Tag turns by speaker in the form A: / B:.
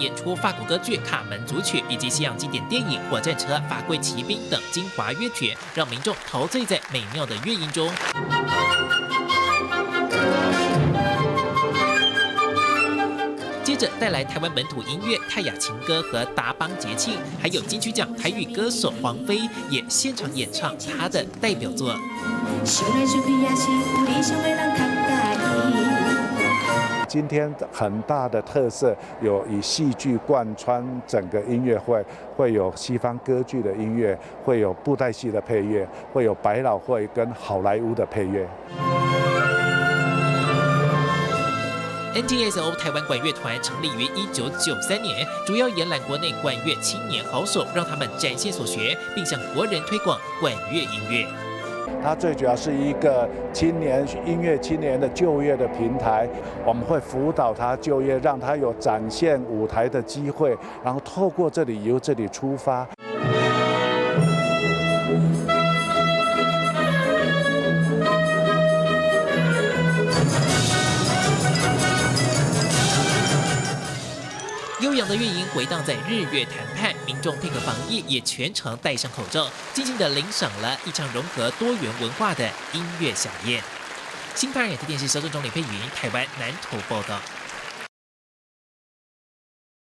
A: 演出法国歌剧《卡门》组曲以及西洋经典电影《火战车》《法贵骑兵》等精华乐曲，让民众陶醉在美妙的乐音中。接着带来台湾本土音乐泰雅情歌和达邦节庆，还有金曲奖台语歌手黄飞也现场演唱他的代表作。
B: 今天很大的特色有以戏剧贯穿整个音乐会，会有西方歌剧的音乐，会有布袋戏的配乐，会有百老汇跟好莱坞的配乐。
A: NTSO 台湾管乐团成立于1993年，主要延揽国内管乐青年好手，让他们展现所学，并向国人推广管乐音乐。
B: 它最主要是一个音乐青年的就业的平台，我们会辅导他就业，让他有展现舞台的机会，然后透过这里由这里出发。
A: 悠扬的乐音回荡在日月谈判，民众配合防疫，也全程戴上口罩，静静地领赏了一场融合多元文化的音乐飨宴。新唐人亚太电视收视中林佩云，台湾南投报道。